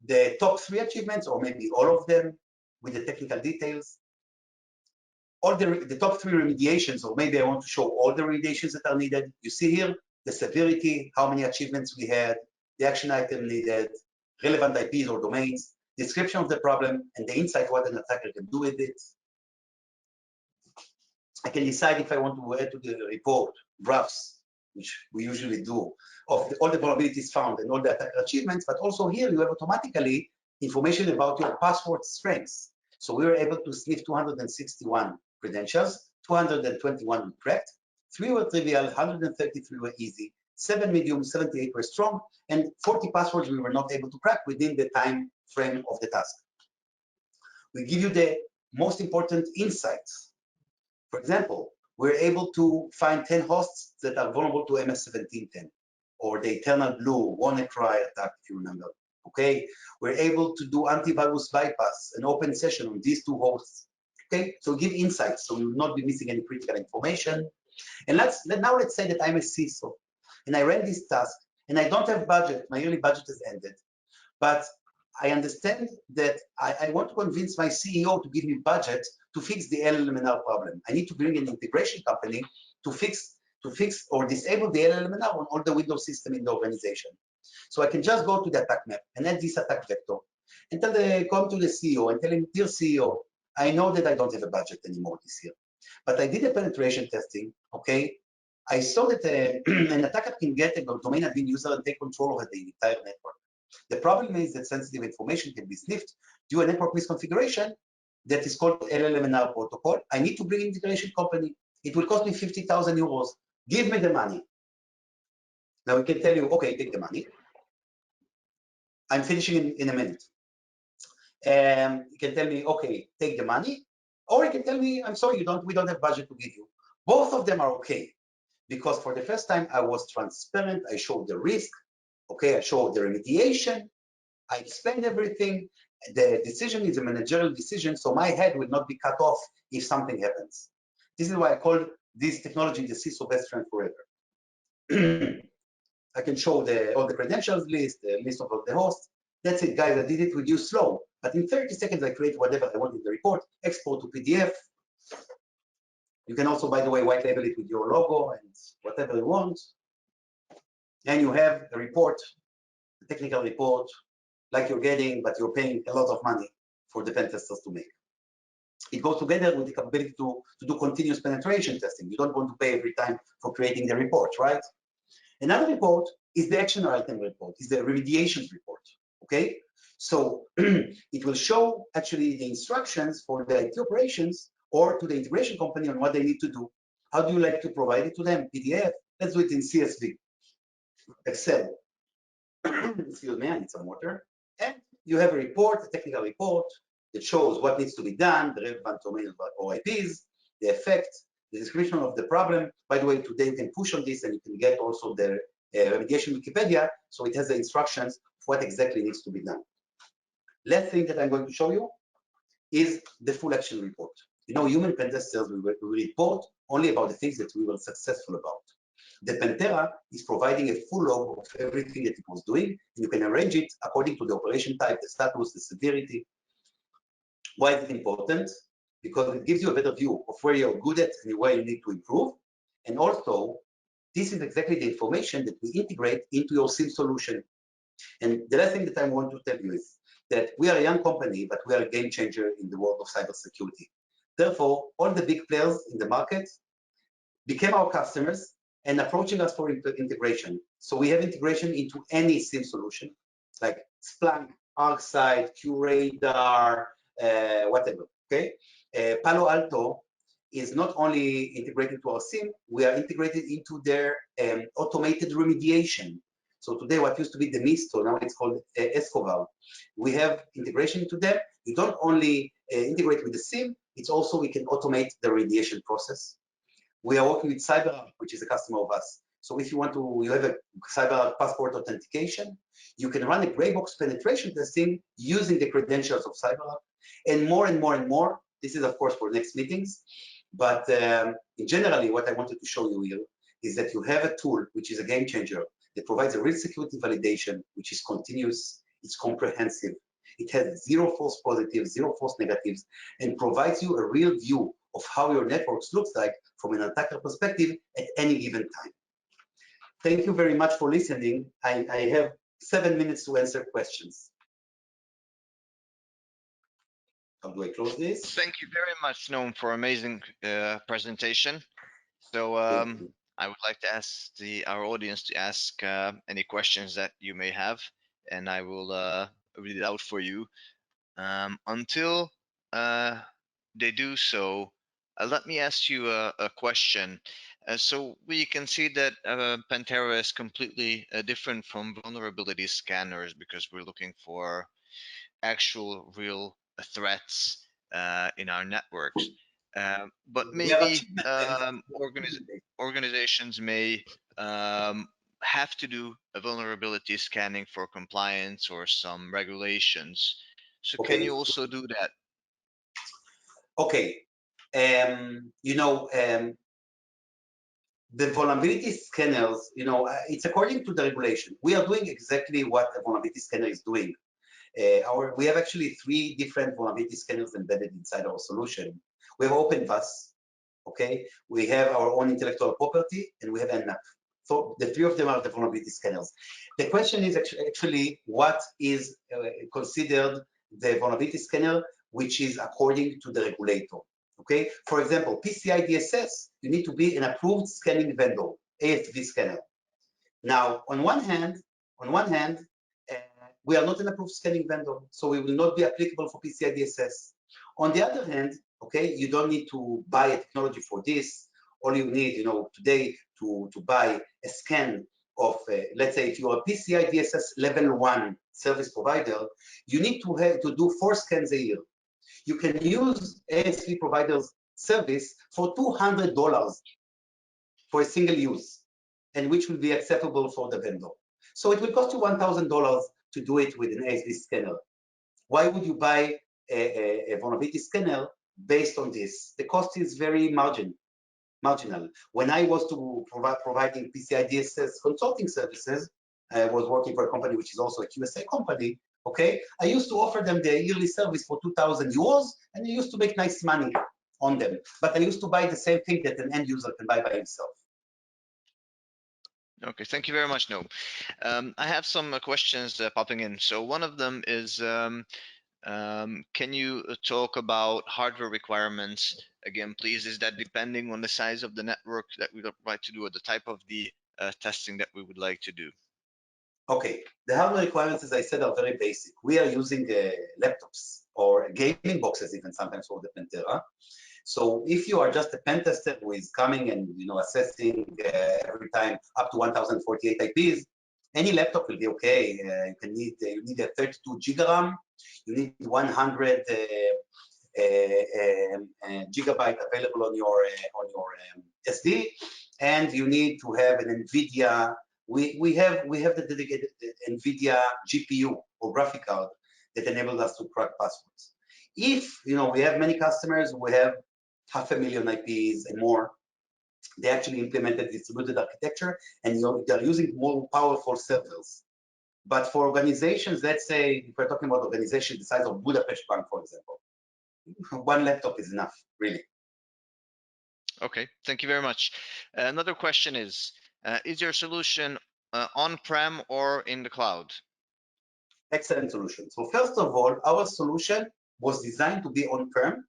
The top 3 achievements, or maybe all of them with the technical details. All the top 3 remediations, or maybe I want to show all the remediations that are needed. You see here, the severity, how many achievements we had, the action item needed, relevant IPs or domains, description of the problem, and the insight what an attacker can do with it. I can decide if I want to add to the report graphs, which we usually do, of all the vulnerabilities found and all the attacker achievements, but also here you have automatically information about your password strengths. So we were able to sniff 261 credentials, 221 we cracked, 3 were trivial, 133 were easy, 7 medium, 78 were strong, and 40 passwords we were not able to crack within the time frame of the task. We give you the most important insights. For example, we're able to find 10 hosts that are vulnerable to MS-1710, or the Eternal Blue WannaCry attack, if you remember. Okay, we're able to do antivirus bypass and open session on these 2 hosts. Okay, so give insights, so we will not be missing any critical information. And now let's say that I'm a CISO, and I ran this task, and I don't have budget. My yearly budget has ended, but I understand that I want to convince my CEO to give me budget to fix the LLMNR problem. I need to bring an integration company to fix or disable the LLMNR on all the Windows system in the organization. So I can just go to the attack map and add this attack vector and come to the CEO and tell him, dear CEO, I know that I don't have a budget anymore this year, but I did a penetration testing, okay? I saw that an attacker can get a domain admin user and take control over the entire network. The problem is that sensitive information can be sniffed due to a network misconfiguration that is called LLMNR protocol. I need to bring an integration company. It will cost me 50,000 euros. Give me the money. Now we can tell you, okay, take the money. I'm finishing in a minute. You can tell me, okay, take the money, or you can tell me, I'm sorry, we don't have budget to give you. Both of them are okay, because for the first time I was transparent. I showed the risk. Okay, I show the remediation, I explain everything. The decision is a managerial decision, so my head will not be cut off if something happens. This is why I call this technology the CISO best friend forever. I can show all the credentials list, the list of all the hosts. That's it, guys. I did it with you slow, but in 30 seconds, I create whatever I want in the report, export to PDF. You can also, by the way, white label it with your logo and whatever you want. And you have a report, a technical report, like you're getting, but you're paying a lot of money for the pen testers to make. It goes together with the capability to do continuous penetration testing. You don't want to pay every time for creating the report, right? Another report is the action item report, is the remediation report, okay? So it will show actually the instructions for the IT operations or to the integration company on what they need to do. How do you like to provide it to them? PDF? Let's do it in CSV, Excel. Excuse me, I need some water. And you have a report, a technical report that shows what needs to be done, the relevant domains or IPs, the effect, the description of the problem. By the way, today you can push on this and you can get also the remediation Wikipedia, so it has the instructions of what exactly needs to be done. Last thing that I'm going to show you is the full action report. You know, human pen testers will report only about the things that we were successful about. The Pentera is providing a full log of everything that it was doing, and you can arrange it according to the operation type, the status, the severity. Why is it important? Because it gives you a better view of where you're good at and where you need to improve. And also, this is exactly the information that we integrate into your SIM solution. And the last thing that I want to tell you is that we are a young company, but we are a game changer in the world of cybersecurity. Therefore, all the big players in the market became our customers and approaching us for integration. So we have integration into any SIM solution, like Splunk, ArcSight, QRadar, whatever, okay? Palo Alto is not only integrated to our SIM, we are integrated into their automated remediation. So today, what used to be the Misto, now it's called Escobar. We have integration to them. You don't only integrate with the SIM, it's also we can automate the remediation process. We are working with CyberArk, which is a customer of us. So if you want to, you have a CyberArk passport authentication, you can run a gray box penetration testing using the credentials of CyberArk, and more and more and more. This is, of course, for next meetings. But in generally, what I wanted to show you here is that you have a tool which is a game changer that provides a real security validation, which is continuous, it's comprehensive, it has zero false positives, zero false negatives, and provides you a real view of how your networks looks like from an attacker perspective at any given time. Thank you very much for listening. I have 7 minutes to answer questions. How do I close this? Thank you very much, Noam, for amazing presentation. So I would like to ask our audience to ask any questions that you may have, and I will read it out for you. Until they do so, let me ask you a question. So we can see that Pentera is completely different from vulnerability scanners because we're looking for actual real threats in our networks. But maybe organizations may have to do a vulnerability scanning for compliance or some regulations. So can you also do that? Okay. You know, the vulnerability scanners, you know, it's according to the regulation. We are doing exactly what a vulnerability scanner is doing. We have actually 3 different vulnerability scanners embedded inside our solution. We have OpenVAS, okay? We have our own intellectual property, and we have NMAP. So the 3 of them are the vulnerability scanners. The question is actually what is considered the vulnerability scanner, which is according to the regulator, okay? For example, PCI DSS, you need to be an approved scanning vendor, ASV scanner. Now, on one hand, we are not an approved scanning vendor, so we will not be applicable for PCI DSS. On the other hand, okay, you don't need to buy a technology for this. All you need, you know, today to buy a scan of, let's say, if you are a PCI DSS level 1 service provider, you need to have to do 4 scans a year. You can use ASV provider's service for $200 for a single use, and which will be acceptable for the vendor. So it will cost you $1,000 to do it with an ASD scanner. Why would you buy a vulnerability scanner based on this? The cost is very marginal. When I was to providing PCI DSS consulting services, I was working for a company which is also a QSA company. Okay, I used to offer them the yearly service for 2,000 euros, and I used to make nice money on them. But I used to buy the same thing that an end user can buy by himself. Okay, thank you very much, Noam. I have some questions popping in. So one of them is, can you talk about hardware requirements again, please? Is that depending on the size of the network that we would like to do, or the type of the testing that we would like to do? Okay, the hardware requirements, as I said, are very basic. We are using laptops or gaming boxes, even sometimes for the Pentera. So if you are just a pen tester who is coming and assessing every time up to 1048 IPs, any laptop will be okay. You need a 32 GB RAM, you need 100 gigabyte available on your SD, and you need to have an NVIDIA. We have the dedicated NVIDIA GPU or graphic card that enables us to crack passwords. If we have many customers who have 500,000 IPs and more, they actually implemented distributed architecture, and they're using more powerful servers. But for organizations, let's say if we're talking about organizations the size of Budapest Bank, for example, one laptop is enough, really. Okay, thank you very much. Another question is your solution on-prem or in the cloud? Excellent solution. So first of all, our solution was designed to be on-prem,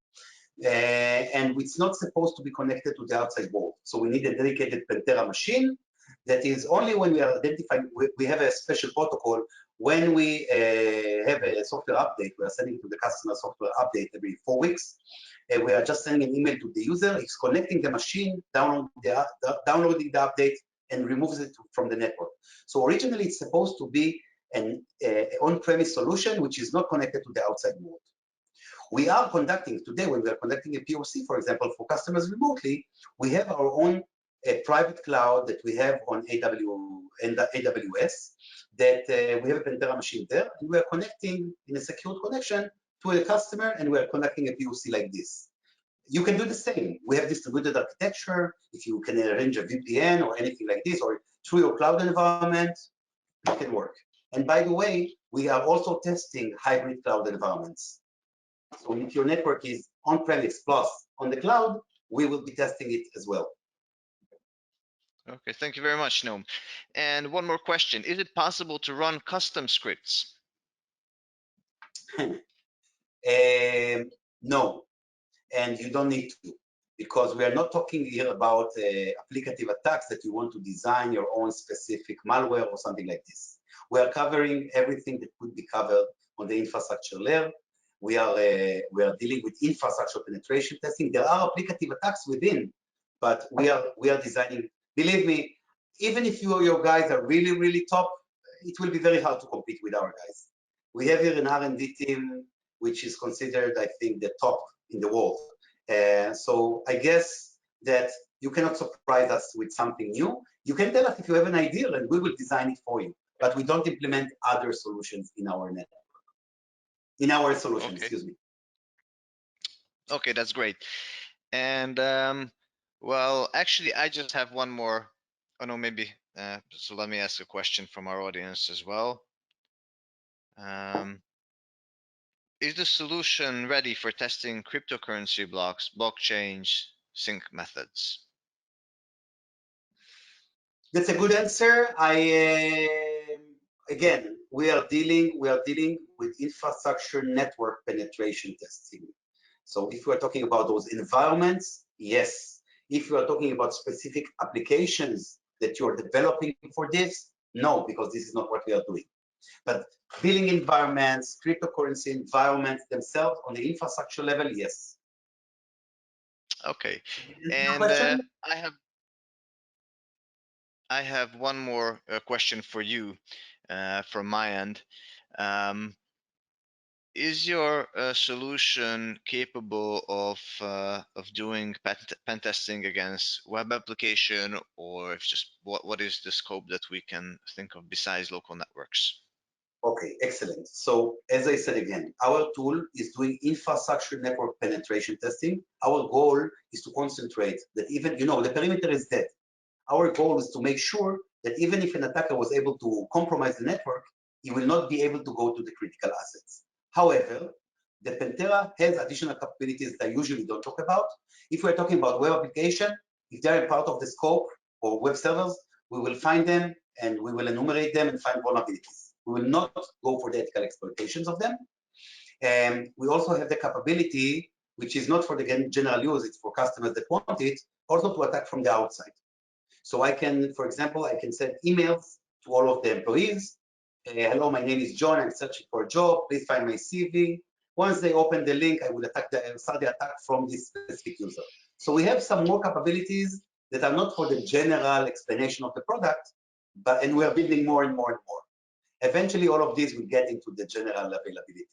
and it's not supposed to be connected to the outside world. So we need a dedicated Pentera machine that is only when we are identifying, we have a special protocol. When we have a software update, we are sending to the customer software update every 4 weeks. We are just sending an email to the user. It's connecting the machine, downloading the update, and removes it from the network. So originally, it's supposed to be an on-premise solution, which is not connected to the outside world. We are conducting today, when we are conducting a POC, for example, for customers remotely, we have our own private cloud that we have on AWS, that we have a Pentera machine there, and we are connecting in a secured connection to a customer, and we are conducting a POC like this. You can do the same. We have distributed architecture. If you can arrange a VPN or anything like this, or through your cloud environment, it can work. And by the way, we are also testing hybrid cloud environments. So if your network is on-premise plus on the cloud, we will be testing it as well. Okay, thank you very much, Noam. And one more question. Is it possible to run custom scripts? No, and you don't need to, because we are not talking here about applicative attacks that you want to design your own specific malware or something like this. We are covering everything that could be covered on the infrastructure layer. We are dealing with infrastructure penetration testing. There are applicative attacks within, but we are designing. Believe me, even if your guys are really, really top, it will be very hard to compete with our guys. We have here an R&D team which is considered, I think, the top in the world. So I guess that you cannot surprise us with something new. You can tell us if you have an idea, and we will design it for you. But we don't implement other solutions in our network. In our solution, Okay. excuse me. Okay, that's great. And well, actually, I just have one more. Oh no, maybe. So let me ask a question from our audience as well. Is the solution ready for testing cryptocurrency blocks, blockchains, sync methods? That's a good answer. Again, we are dealing with infrastructure network penetration testing. So if we are talking about those environments, yes. If you are talking about specific applications that you are developing for this, no, because this is not what we are doing. But billing environments, cryptocurrency environments themselves on the infrastructure level, yes. Okay, and I have one more question for you from my end. is your solution capable of doing pen testing against web application, or if just what is the scope that we can think of besides local networks? Okay, excellent. So as I said again, our tool is doing infrastructure network penetration testing. Our goal is to concentrate that even, the perimeter is dead. Our goal is to make sure that even if an attacker was able to compromise the network, he will not be able to go to the critical assets. However, the Pentera has additional capabilities that I usually don't talk about. If we're talking about web application, if they're part of the scope or web servers, we will find them and we will enumerate them and find vulnerabilities. We will not go for the ethical exploitations of them. And we also have the capability, which is not for the general use, it's for customers that want it, also to attack from the outside. So I can, for example, I can send emails to all of the employees. Hello, my name is John. I'm searching for a job. Please find my CV. Once they open the link, I will start the attack from this specific user. So we have some more capabilities that are not for the general explanation of the product, and we are building more and more and more. Eventually, all of these will get into the general availability.